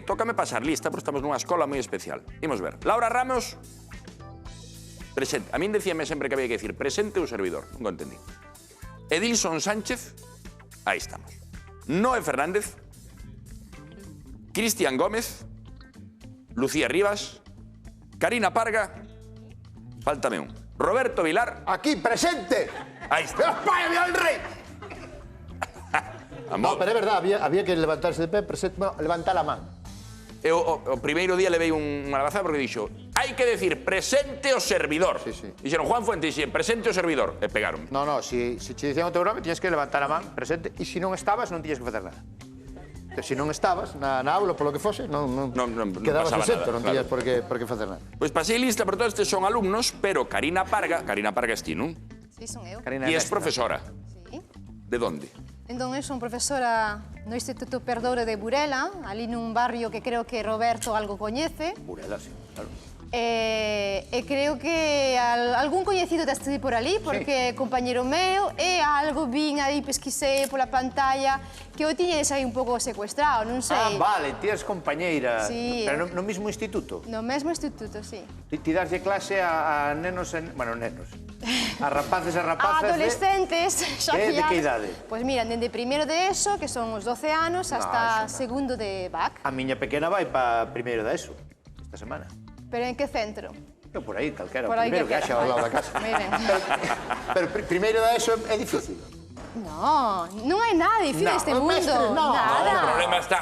tócame pasar lista, porque estamos nunha escola moi especial. Imos ver. Laura Ramos, presente. A min decíame sempre que había que decir presente o servidor, non o entendí. Edilson Sánchez, aí estamos. Noé Fernández, Cristian Gómez, Lucía Rivas, Karina Parga, fáltame un. Roberto Vilar. Aquí, presente. Aí está. ¡España, viva el rey! No, pero é verdad, había que levantarse de pé, presente, no, levantar a man. Eu o primeiro día levei unha labazada porque dixo hai que decir presente o servidor. Sí, sí. Dixeron Juan Fuentes, dixen presente o servidor. E pegaron. No, si te dicían o teu nome, tiñas que levantar a man, presente, e se non estabas, non tiñas que facer nada. Se non estabas na aula, polo que fose, non quedabas exento, non tiñas por que facer nada. Pois pasei lista, pero todos estes son alumnos, pero Karina Parga es ti, non? Sí, son eu. E es profesora. Sí. De onde? Entón, eu son profesora no Instituto Perdoure de Burela, ali nun barrio que creo que Roberto algo coñece. Burela, sí, claro. E creo que algún coñecido te estudei por ali, porque compañero meu, e algo vin aí, pesquisei pola pantalla, que o tiñedes aí un pouco secuestrado, non sei. Ah, vale, ti és compañeira, Sí. pero no mismo instituto. No mesmo instituto, sí. Ti daslle clase a nenos, bueno, nenos, a rapaces e rapazas Adolescentes, xa de criados. que idade? Pois mira, dende primeiro de ESO, que son os 12 anos, hasta segundo de BAC. A miña pequena vai para primeiro da ESO, esta semana. Pero en que centro? Eu por aí, calquera, o Por aí primeiro que calquera, haxa ao lado vale. da casa. Moi ben. Pero primeiro da ESO é difícil. No, non hai nada difícil neste No, mundo. mestre, no. Nada.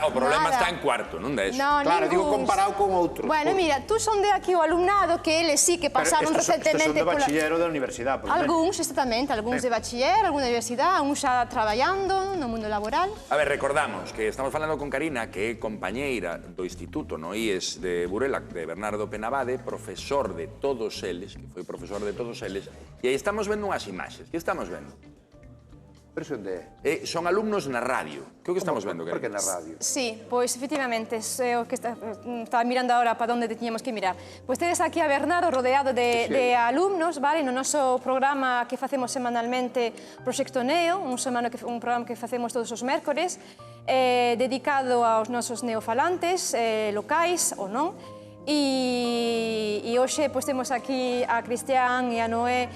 O problema Nada. está en cuarto, non da eso. No, Claro, digo ningún. comparado con outros. Bueno, mira, tú son de aquí o alumnado que eles sí que pasaron Pero estes son recentemente de bachiller ou da universidade, por exemplo. Algúns, exactamente, algúns de bachiller, algúns de universidade, algúns xa traballando no mundo laboral. A ver, recordamos que estamos falando con Karina, que é compañeira do Instituto no IES de Burela, de Bernardo Penabade, profesor de todos eles, que foi profesor de todos eles, e aí estamos vendo unhas imaxes. Que estamos vendo? Pero son de... Son alumnos na radio. Que é o que estamos vendo, Por que Karina? na radio? Sí, pois efectivamente, é o que estaba mirando agora para onde teñamos que mirar. Pois tedes aquí a Bernardo rodeado de alumnos, vale? No noso programa que facemos semanalmente Proxecto Neo, un programa que facemos todos os mércores, dedicado aos nosos neofalantes, locais ou non. E hoxe pois, temos aquí a Cristian e a Noé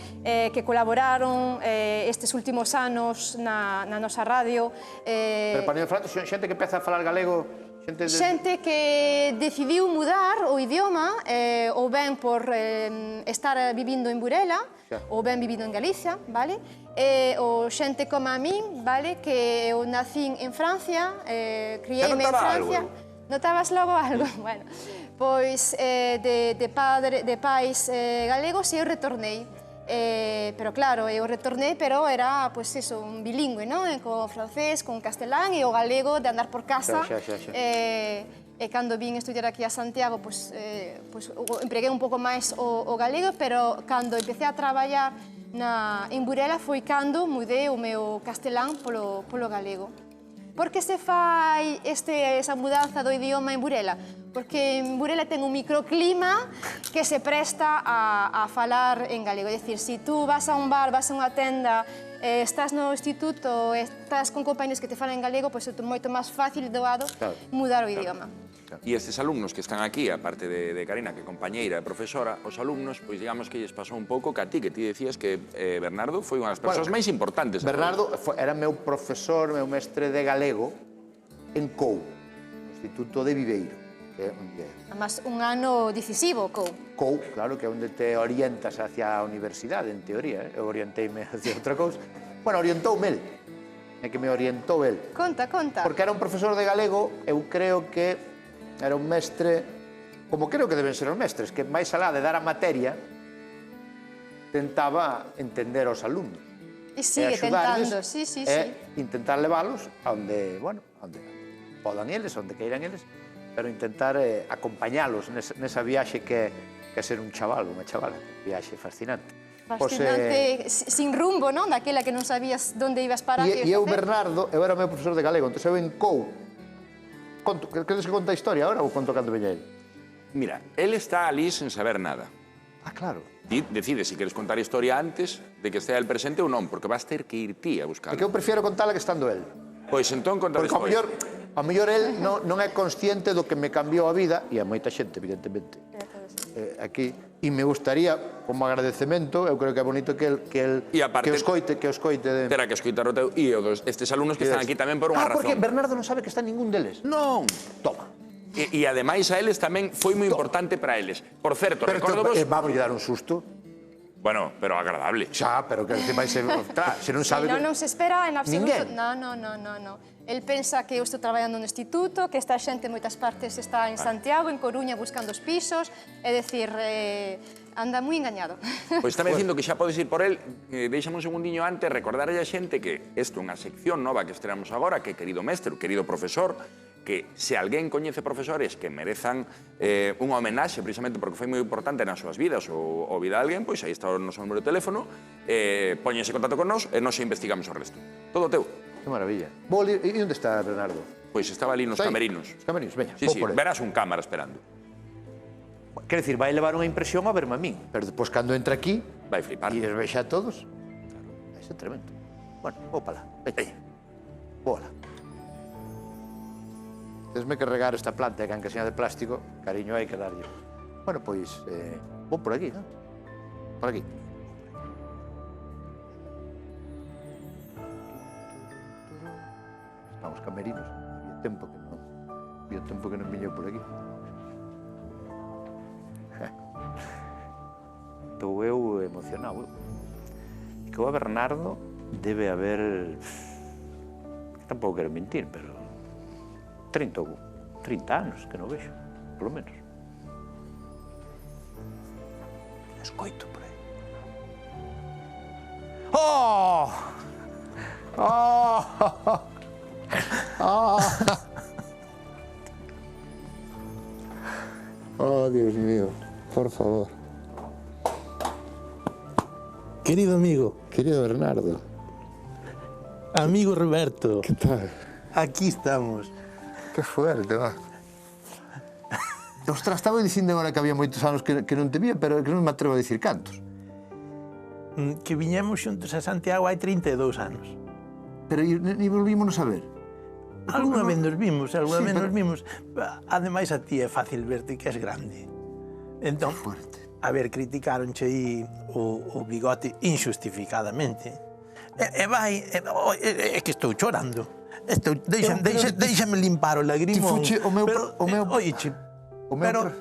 que colaboraron estes últimos anos na nosa radio. Pero para Neofranto, xente que empeza a falar galego... Xente que decidiu mudar o idioma ou ben por estar vivindo en Burela ou ben vivindo en Galicia, vale? Ou xente como a min, vale? Que eu nacín en Francia, criéime en Francia. Notabas logo algo? Bueno, pois de pais galegos eu retornei. Pero claro, eu retornei, pero era, pois eso, un bilingüe, non? Co francés, con castelán e o galego de andar por casa. E cando vin estudiar aquí a Santiago, pois empreguei un pouco máis o galego, pero cando empecé a traballar en Burela foi cando mudei o meu castelán polo galego. Por que se fai esa mudanza do idioma en Burela? Porque en Burela ten un microclima que se presta a falar en galego. É dicir, se tú vas a un bar, vas a unha tenda, estás no instituto, estás con compañeros que te falan en galego, pois é moito máis fácil e doado mudar o idioma. E estes alumnos que están aquí, aparte de Karina, que é compañeira e profesora, os alumnos, pois digamos que lles pasou un pouco que a ti, que ti decías que Bernardo foi unha das persoas máis importantes. Bernardo era meu profesor, meu mestre de galego en COU, no Instituto de Viveiro. Además, un ano decisivo, COU. COU, claro, que é onde te orientas hacia a universidade, en teoría. Eu orienteime hacia outra cousa. Bueno, orientoume el. É que me orientou el. Conta. Porque era un profesor de galego, eu creo que era un mestre, como creo que deben ser os mestres, que máis alá de dar a materia, tentaba entender os alumnos. E sigue tentando, sí. E intentar leválos a onde, bueno, onde podan eles, onde queiran eles, pero intentar acompañalos nesa viaxe que é ser un chaval, unha chavala, viaxe fascinante. Fascinante, sin rumbo, non? Daquela que non sabías onde ibas parar. E eu, Bernardo, eu era meu profesor de galego, entón eu en COU. Queres que conte a historia ahora ou conto cando veña ele? Mira, él está ali sen saber nada. Ah, claro. Ti decides se queres contar a historia antes de que estea el presente ou non, porque vas ter que ir ti a buscarla. É que eu prefiero contarla que estando el. Pois entón conta a Porque ao historia. mellor ao mellor el non é consciente do que me cambiou a vida, e a moita xente, evidentemente, aquí, e me gustaría, como agradecemento, eu creo que é bonito que o escoite Terá que escoitar o teu e estes alumnos que están aquí tamén por unha razón. Porque Bernardo non sabe que está ningún deles. Non. Toma. E ademais a eles tamén foi moi importante para eles. Por certo, recordo vos... Vamos dar un susto. Bueno, pero agradable. Xa, pero que vai ser... Se non sabe... Non se espera en absoluto... Ninguén? Non. El pensa que eu estou traballando no instituto, que esta xente en moitas partes está en Santiago, en Coruña, buscando os pisos, é dicir, anda moi engañado. Pois está dicindo que xa podes ir por el. Deixame un segundiño antes recordarlle a xente que isto é unha sección nova que estrenamos agora, que querido mestre, querido profesor, que se alguén coñece profesores que merezan unha homenaxe precisamente porque foi moi importante nas súas vidas ou vida de alguén, pois aí está o noso número de teléfono, poñense en contacto con nós e nós investigamos o resto. Todo teu. Que maravilla. E onde está Bernardo? Pois estaba ali nos camerinos. Os camerinos, veña, Sí, verás un cámara esperando. Quer dicir, vai levar unha impresión a verme a min, pero depois cando entra aquí Vai flipar. e os vexa a todos, vai ser tremendo. Bueno, vou para lá. Veña. Vou lá. Tesme que regar esta planta, que aunque sea de plástico, cariño hai que darlle. Bueno, pois, vou por aquí, non? Por aquí. Están os camerinos. Había tempo que non viño por aquí. Estou eu emocionado. E que o Bernardo debe haber... Tampouco quero mentir, pero... 30 anos que non vexo, polo menos. Escoito por aí. Oh! Oh! Oh! Oh, Dios mío, por favor. Querido amigo. Querido Bernardo. Amigo Roberto. ¿Qué tal? Aquí estamos. Qué fuerte, va. Ostras, estaba dicindo agora que había moitos anos que non te vía, pero que non me atrevo a dicir cantos. Que viñemos xuntos a Santiago hai 32 anos. Pero ni volvímonos a ver. Alguna vez nos vimos, nos vimos. Ademais, a ti é fácil verte que és grande. Entón, a ver, criticaronche aí o bigote injustificadamente. É que estou chorando. Déixame limpar o lagrimón.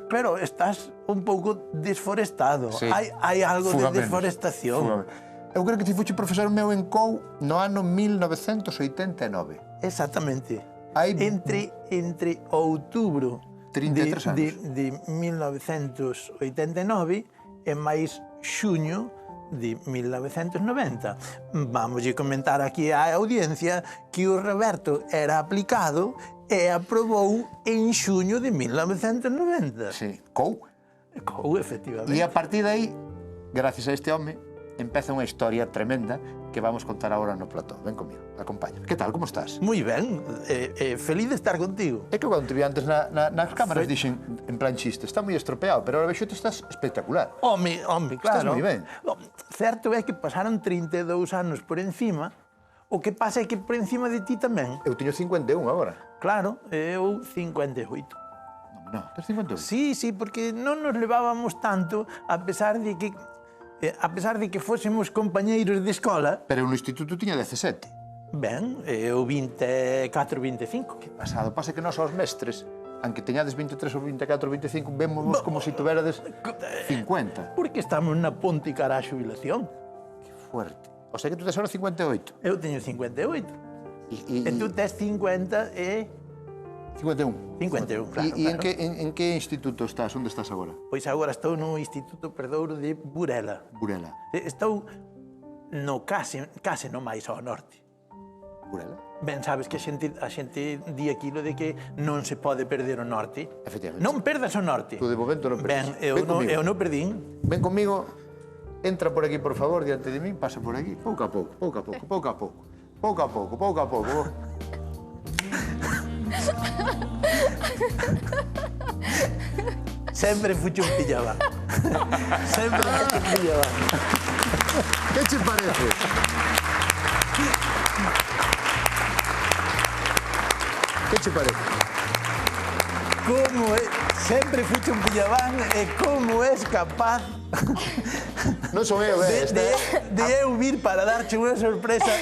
Pero estás un pouco desforestado. Hai algo de desforestación. Eu creo que ti fuche profesor meu en COU no ano 1989. Exactamente. Entre outubro de 1989 e máis xuño de 1990. Vamos a comentar aquí á audiencia que o Roberto era aplicado e aprobou en xuño de 1990. Sí, COU. COU, efectivamente. E a partir de aí, gracias a este home, empeza unha historia tremenda que vamos contar agora no plató. Ven comigo, acompaña. Que tal, como estás? Moi ben, feliz de estar contigo. É que cando te vi antes nas cámaras dixen, en plan chiste, está moi estropeado, pero ahora vexo que estás espectacular. Home, claro. Estás moi ben. Certo é que pasaron 32 anos por encima, o que pasa é que por encima de ti tamén. Eu teño 51 agora. Claro, eu 58. Non, tes 51? Sí, porque non nos levábamos tanto, a pesar de que fósemos compañeiros de escola. Pero no instituto tiña 17. Ben, eu 24, 25. Que pasado, pasa que nós aos mestres, aunque teñades 23 ou 24 ou 25, vémosvos como se tuverades 50. Porque estamos na ponte cara á xubilación. Que fuerte. O sea que tú tes ahora 58. Eu teño 58. E tú tes 50 e... 51. 51, claro. E en que instituto estás? Onde estás agora? Pois agora estou no Instituto Perdouro de Burela. Burela. Estou no case no máis ao norte. Burela? Ben, sabes que a xente di aquilo de que non se pode perder o norte. Efectivamente. Non perdas o norte. Tú de momento non perdes. Ben, eu non perdín. Ven comigo, entra por aquí, por favor, diante de mí, pasa por aquí, pouco a pouco. Sempre fucho un pillaba. Sempre fucho un pillaba. Que che parece? Que che che parece? Como é, sempre fuche un pillabán e como és capaz Non son eu, de eu vir para darche unha sorpresa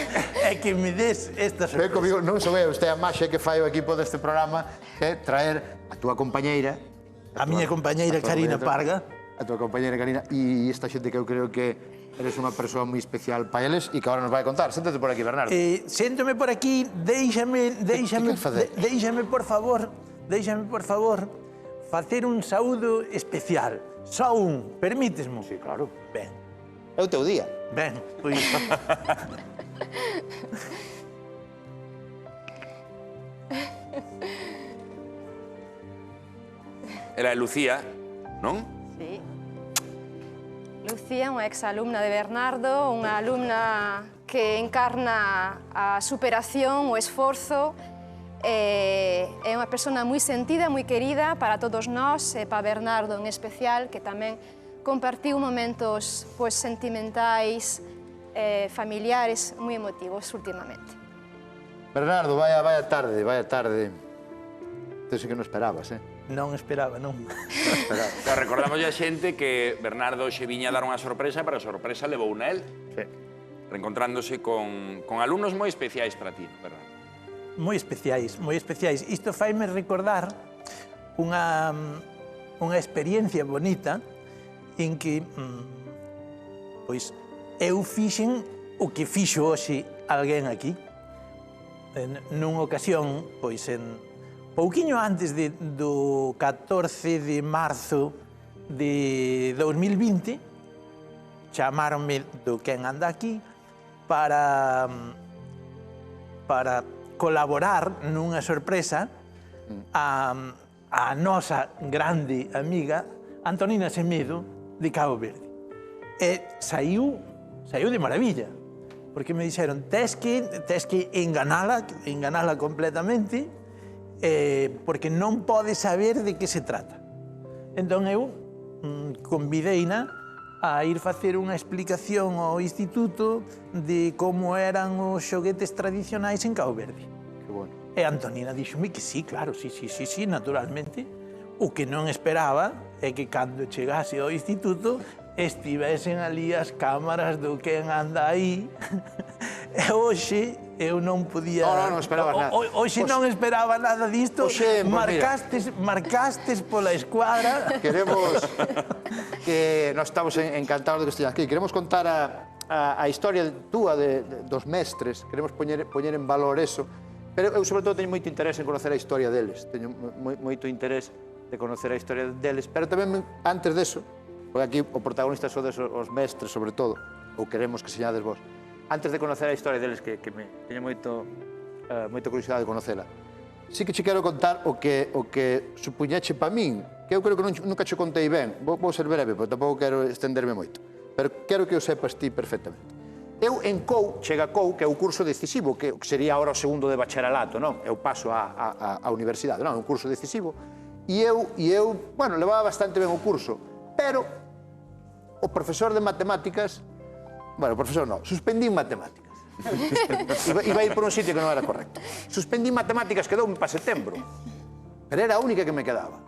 e que me des esta Ven sorpresa. comigo, non son eu, este é a máxe que fai o equipo deste programa, que é traer a túa compañeira, A miña compañeira Karina Parga. a túa compañeira Karina, e esta xente que eu creo que eres unha persoa moi especial para eles e que agora nos vai contar. Séntate por aquí, Bernardo. Séntome por aquí, déixame, por favor, facer un saúdo especial. Só un, permítesmo? Sí, claro. Ben, É o teu día. ben, pois... Era Lucía, non? Sí. Lucía, unha exalumna de Bernardo, unha alumna que encarna a superación, o esforzo, é unha persona moi sentida, moi querida para todos nós, e para Bernardo en especial, que tamén compartiu momentos sentimentais, familiares, moi emotivos últimamente. Bernardo, vaya tarde. Isto sí que non esperabas, Non esperaba, non. Pero recordamos a xente que Bernardo xe viña a dar unha sorpresa, pero a sorpresa levou na él, Sí. reencontrándose con alumnos moi especiais para ti, Bernardo. Moi especiais, moi especiais. Isto faime recordar unha experiencia bonita en que pois eu fixen o que fixo hoxe alguén aquí. Nunha ocasión, pois pouquiño antes do 14 de marzo de 2020, chamáronme do Quen Anda Aquí para colaborar nunha sorpresa a nosa grande amiga Antonina Semedo de Cabo Verde. E saiu de maravilla, porque me dixeron tes que enganala completamente, porque non pode saber de que se trata. Entón eu convideina a ir facer unha explicación ao instituto de como eran os xoguetes tradicionais en Cabo Verde. Que bueno. E Antonina dixome que sí, claro, sí, naturalmente. O que non esperaba é que cando chegase ao instituto estivesen ali as cámaras do Quen Anda Aí. E hoxe eu non podía... Non esperabas nada. Hoxe non esperaba nada disto. Hoxe, marcastes pola escuadra. Queremos que nós estamos encantados de que estejas aquí. Queremos contar a historia túa dos mestres. Queremos poñer en valor eso. Pero eu, sobre todo, teño moito interés en conocer a historia deles. Teño moito interés de conocer a historia deles. Pero tamén, antes deso, porque aquí o protagonista sodes os mestres, sobre todo, ou queremos que señades vos. Antes de conocer a historia deles, que me teño moita curiosidade de conocela, sí que che quero contar o que supuñeche pa min, que eu creo que nunca che contei ben. Vou ser breve, porque tampouco quero estenderme moito. Pero quero que o sepas ti perfectamente. Eu en COU, chega COU, que é o curso decisivo, que sería agora o segundo de bacharelato, non? Eu paso á universidade, non? É un curso decisivo. E eu, bueno, levaba bastante ben o curso, pero o profesor de matemáticas, bueno, o profesor non, suspendín matemáticas. Iba a ir por un sitio que non era correcto. Suspendín matemáticas, quedoume para setembro, pero era a única que me quedaba.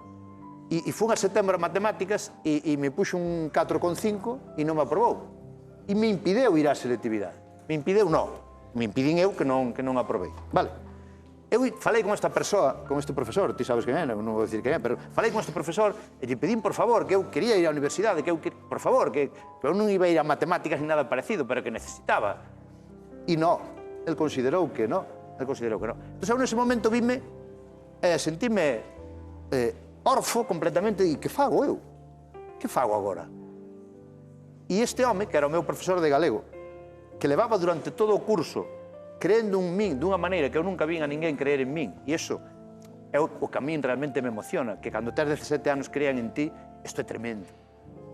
E fun a setembro a matemáticas e me puxo un 4,5 e non me aprobou. E me impideu ir á selectividade. Me impideu non. Me impidín eu que non aprobei. Vale. Eu falei con esta persoa, con este profesor, ti sabes quen é, non vou dicir quen é, pero falei con este profesor e lle pedín, por favor, que eu quería ir á universidade, que eu, por favor, que eu non iba a ir a matemáticas ni nada parecido, pero que necesitaba. E non. El considerou que non. Entón, eu nese momento vime, sentime orfo completamente e que fago eu? Que fago agora? E este home, que era o meu profesor de galego, que levaba durante todo o curso creendo en min dunha maneira que eu nunca vin a ninguén creer en min, e iso é o que a min realmente me emociona, que cando tes 17 anos crean en ti, isto é tremendo.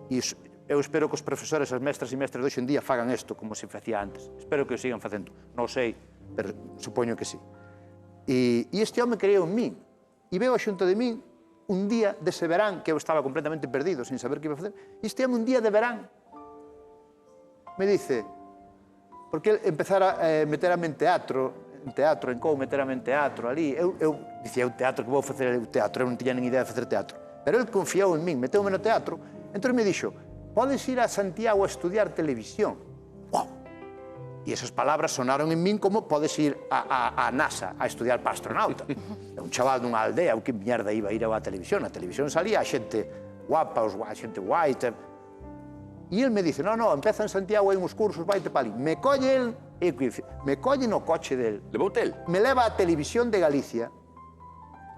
E eu espero que os profesores, as mestras e mestres de hoxe en día fagan isto como se facía antes. Espero que o sigan facendo. Non sei, pero supoño que sí. E este home creeu en min. E veo a xunto de min un día dese verán que eu estaba completamente perdido, sin saber que iba a facer. E este home un día de verán me dice, porque ele empezara a meterame en teatro, en teatro, en como meterame en teatro ali. Eu dicía, o teatro, que vou facer o teatro? Eu non tiña nin idea de facer teatro. Pero ele confiou en min, meteume no teatro. Entón me dixo, podes ir a Santiago a estudiar televisión. Uau! E esas palabras sonaron en min como podes ir a NASA a estudiar para astronauta. Un chaval dunha aldea, o que mierda iba a ir a televisión? A televisión salía a xente guapa, a xente guai. E ele me dice, no, empeza en Santiago, hai uns cursos, vaite para ali. Me colle el, me colle no coche del. Levoute el? Me leva a Televisión de Galicia.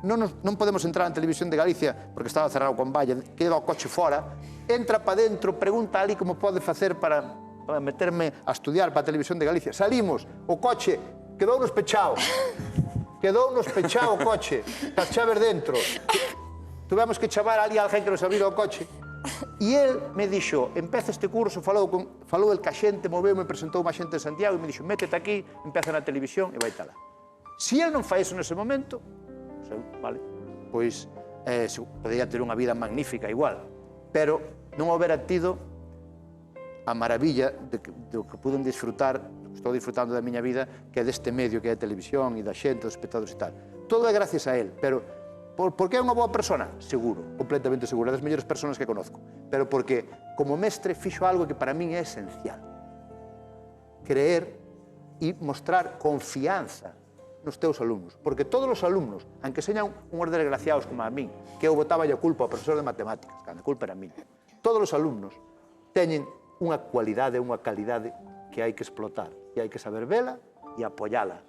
Non podemos entrar en Televisión de Galicia porque estaba cerrado con valla, queda o coche fora, entra para dentro, pregunta ali como pode facer para meterme a estudiar para a Televisión de Galicia. Salimos, o coche quedounos pechado o coche, as chaves dentro. Tuvemos que chamar ali a alguén que nos abriera o coche. E el me dixo, empeza este curso, falou el ca xente, moveu-me, presentou má xente de Santiago e me dixo, métete aquí, empeza na televisión e vai tala. Se el non fai eso nese momento, vale, pois podría ter unha vida magnífica igual, pero non houbera tido a maravilla do que pude disfrutar, do que estou disfrutando da miña vida, que é deste medio que é a televisión e da xente, dos espectadores e tal. Todo é gracias a él, pero por que é unha boa persona? Seguro, completamente seguro, é das mellores persoas que conozco, pero porque como mestre fixo algo que para min é esencial. Creer e mostrar confianza nos teus alumnos, porque todos os alumnos, aunque señan unhos desgraciados como a min, que eu botaba a culpa ao profesor de matemáticas, cando a culpa era miña, todos os alumnos teñen unha cualidade, unha calidade que hai que explotar, e hai que saber vela e apoiala.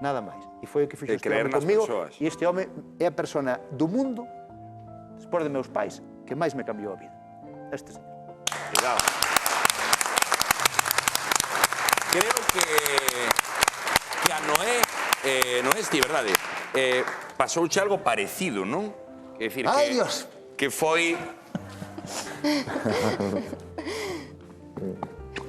Nada máis. E foi o que fixo este home comigo, e este home é a persona do mundo, despois de meus pais, que máis me cambiou a vida. Este señor. Cuidado. Creo que a Noé ti, verdade? Pasouche algo parecido, non? É dicir, Ai, Dios! Que foi...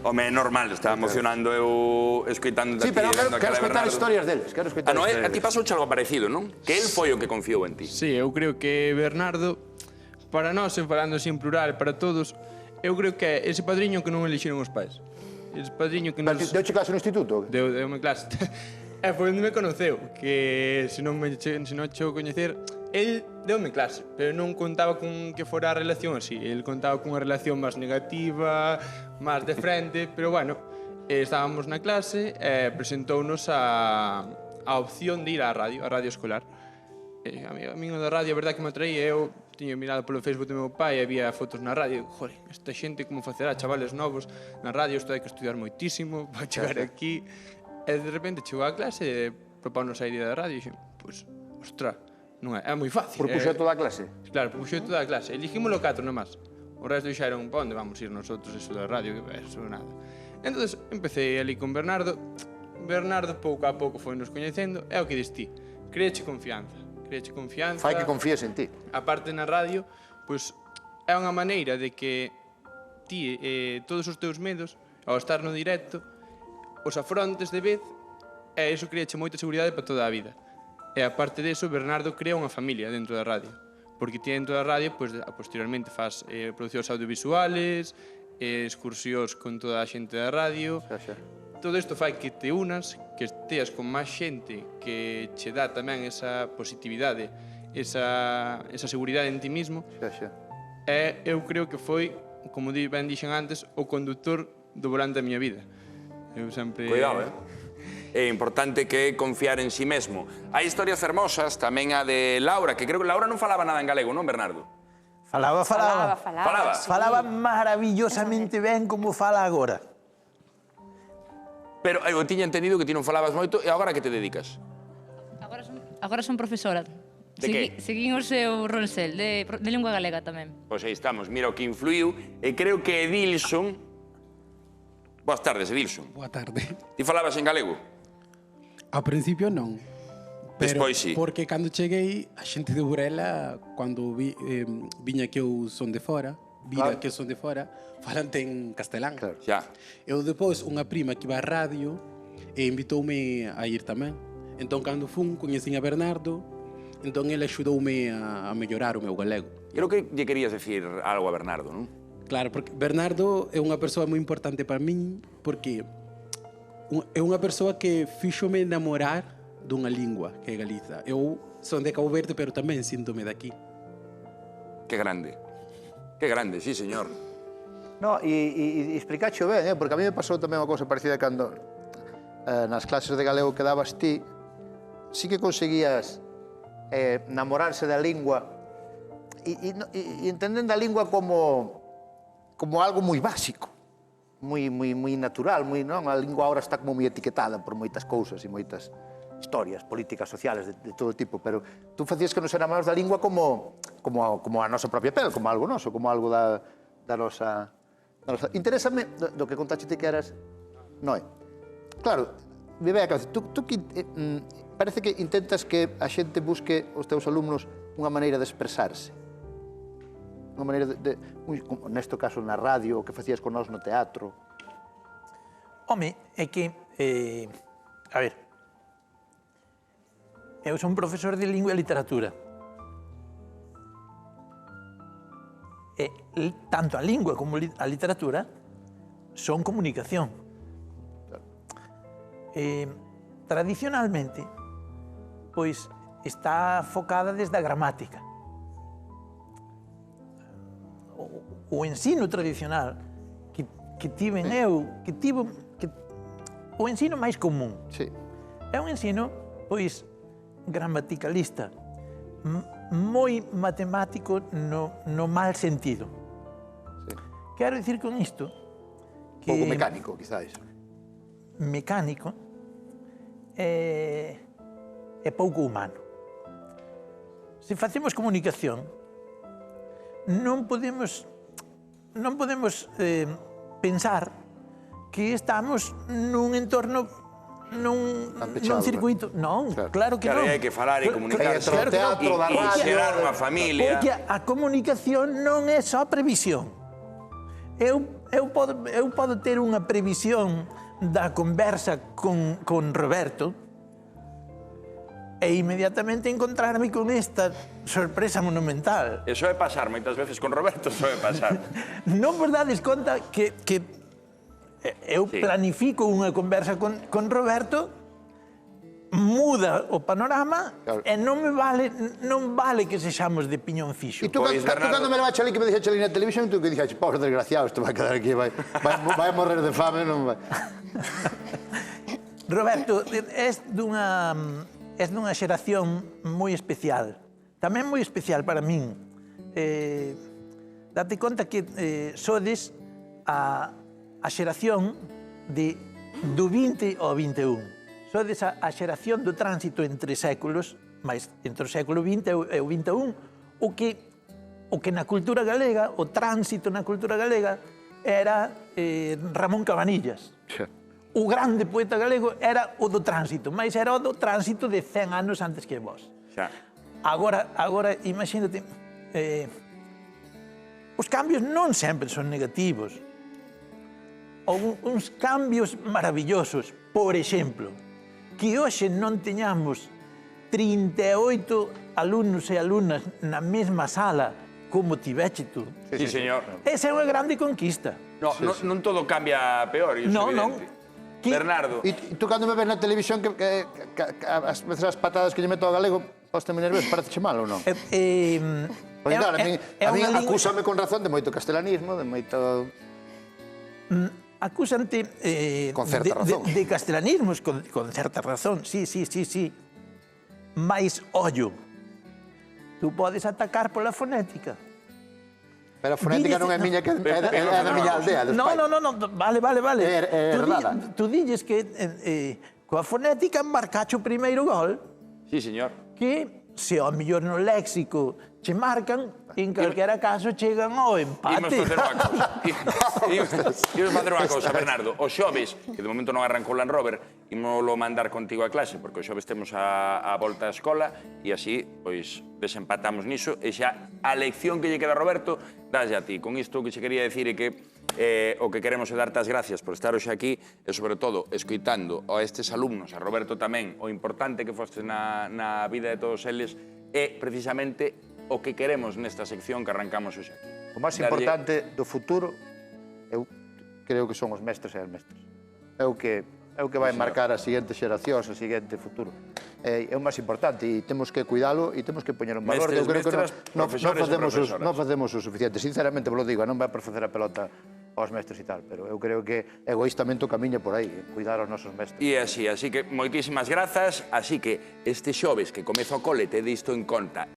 Home, é normal, estaba emocionando eu escoitando Sí, pero quero escoitar historias deles. A Noé, a ti pasouche algo parecido, non? Que el foi o que confiou en ti. Sí, eu creo que Bernardo, para nós, falando así en plural, para todos, eu creo que é ese padriño que non elixeron os pais. Ese padriño que nos... Deuche clase no instituto? Deume clase. E foi onde me conoceu, que se non chego a coñecer, el deume clase, pero non contaba con que fora a relación así. El contaba con unha relación máis negativa, máis de frente, pero bueno, estábamos na clase e presentounos a opción de ir á radio escolar. A mí da radio, a verdade que me atraía, eu tiño mirado polo Facebook do meu pai e había fotos na radio, e joder, esta xente como facerá, chavales novos na radio, isto hai que estudiar moitísimo para chegar aquí. E de repente chegou a clase e propónos a idea da radio e dixen, pois, ostra, non é moi fácil. Propuxo toda a clase? Claro, propuxo toda a clase. Eligímoslo 4 nomás. O resto dixeron, pa onde vamos ir nosotros eso da radio, que eso nada. Entón, empecé ali con Bernardo. Bernardo, pouco a pouco, foi nos coñecendo. É o que diste ti. Créeche confianza. Fai que confíes en ti. A parte na radio, pois, é unha maneira de que ti todos os teus medos, ao estar no directo, os afrontes de vez, e iso créache moita seguridade para toda a vida. E aparte deso, Bernardo crea unha familia dentro da radio, porque ti dentro da radio, posteriormente faz producións audiovisuales, excursións con toda a xente da radio. Todo isto fai que te unas, que esteas con máis xente que che dá tamén esa positividade, esa seguridade en ti mismo. E eu creo que foi, como ben dixen antes, o conductor do volante da miña vida. Eu sempre... Cuidado, É importante que confiar en si mesmo. Hai historias fermosas, tamén a de Laura, que creo que Laura non falaba nada en galego, non, Bernardo? Falaba. Sí. Falaba maravillosamente ben como fala agora. Pero eu tiña entendido que ti non falabas moito, e agora que te dedicas? Agora son profesora. De que? Seguín o seu ronsel, de lingua galega tamén. Pois aí estamos, mira o que influiu, e creo que Edilson... Boas tardes, Edilson. Boa tarde. Ti falabas en galego? Ao principio non. Pero Despois sí. Porque cando cheguei, a xente de Burela, cando viña que eu son de fora, que eu son de fora, falante en castelán. Claro. Xa. Eu depois, unha prima que iba á radio, e invitoume a ir tamén. Entón, cando fun, coñecín a Bernardo, entón ele axudoume a mellorar o meu galego. Creo que lle querías decir algo a Bernardo, non? Claro, porque Bernardo é unha persoa moi importante para min, porque é unha persoa que fíxome enamorar dunha lingua, que é Galiza. Eu son de Cabo Verde, pero tamén síntome daqui. Que grande, sí, señor. No, e explicacho ben, porque a mí me pasou tamén unha cousa parecida cando nas clases de galego que dabas ti, sí que conseguías namorarse da lingua e entendendo a lingua como algo moi básico, moi natural, non? A lingua agora está como moi etiquetada por moitas cousas e moitas historias políticas, sociales, de todo tipo, pero tú facías que nos enamoramos da lingua como a nosa propia pel, como algo noso, como algo da nosa... Interésame do que contaste que eras Noé. Claro, me ve a cabeza, tú parece que intentas que a xente busque os teus alumnos unha maneira de expresarse. Unha maneira neste caso na radio, o que facías con nós no teatro. Home, é que, a ver, eu son profesor de lingua e literatura. E tanto a lingua como a literatura son comunicación. Tradicionalmente, pois, está focada desde a gramática. O ensino tradicional que tiven eu, o ensino máis común, é un ensino, pois, gramaticalista, moi matemático no mal sentido. Quero dicir con isto que... Pouco mecánico, quizás. Mecánico é pouco humano. Se facemos comunicación, non podemos pensar que estamos nun entorno, nun circuito. Non, claro que non. Claro, hai que falar e comunicarse. Claro que non. E xerar unha familia. Porque a comunicación non é só previsión. Eu podo ter unha previsión da conversa con Roberto e inmediatamente encontrarme con esta sorpresa monumental. Eso é pasar moitas veces con Roberto, eso é pasar. Non vos dades conta que eu planifico unha conversa con Roberto, muda o panorama e non vale que sexamos de piñón fixo. E tú cando me levaste ali que me dixaste ali na televisión, tú que dixaste, pobre desgraciado, isto vai quedar aquí, vai a morrer de fame, non vai. Roberto, és dunha xeración moi especial, tamén moi especial para min. Date conta que sodes a xeración do 20 ao 21. Sodes a xeración do tránsito entre séculos, mais entre o século XX e o XXI, o que na cultura galega, o tránsito na cultura galega, era Ramón Cabanillas. O grande poeta galego era o do tránsito, mas era o do tránsito de 100 anos antes que vos. Agora, imagínate, os cambios non sempre son negativos. Uns cambios maravillosos, por exemplo, que hoxe non teñamos 38 alumnos e alumnas na mesma sala como tiveche tú. Sí, señor. Esa é unha grande conquista. Non todo cambia a peor, iso é evidente. Bernardo. E tú cando me ves na televisión que as veces as patadas que lle meto ao galego, pósteme nervioso, parece mal ou non? Porque claro, a mí acúsame con razón de moito castelanismo, de moito... Acúsante con certa razón. De castelanismos, con certa razón, sí. Mais, ollo, tú podes atacar pola fonética. Pero a fonética non é miña, que é da miña aldea. Non, vale. É verdade. Tú dilles que coa fonética marcacho o primeiro gol. Sí, señor. Que se ao mellor no léxico che marcan, en calquera caso chegan ao empate. Imos facer unha cousa, Bernardo. Os xoves, que de momento non arrancou Land Rover, imoslo mandar contigo a clase, porque os xoves temos a volta á escola e así, pois, desempatamos niso e xa a lección que lle queda a Roberto daslle a ti. Con isto o que che quería decir é que o que queremos é darte as gracias por estar hoxe aquí e, sobre todo, escoitando a estes alumnos, a Roberto tamén, o importante que fostes na vida de todos eles é precisamente o que queremos nesta sección que arrancamos hoxe. O máis importante do futuro, eu creo que son os mestres e as mestres. É o que É o que vai marcar as seguintes xeracións, o seguinte futuro. É o máis importante e temos que cuidalo e temos que poñer en valor. Mestres, Eu creo que mestras, profesores e profesoras. non facemos o suficiente. Sinceramente, vos lo digo, non vai por facer a pelota aos mestres e tal, pero eu creo que egoístamente o camiño por aí, cuidar aos nosos mestres. E así que moitísimas grazas. Así que este xoves que comezo o cole, tede isto en conta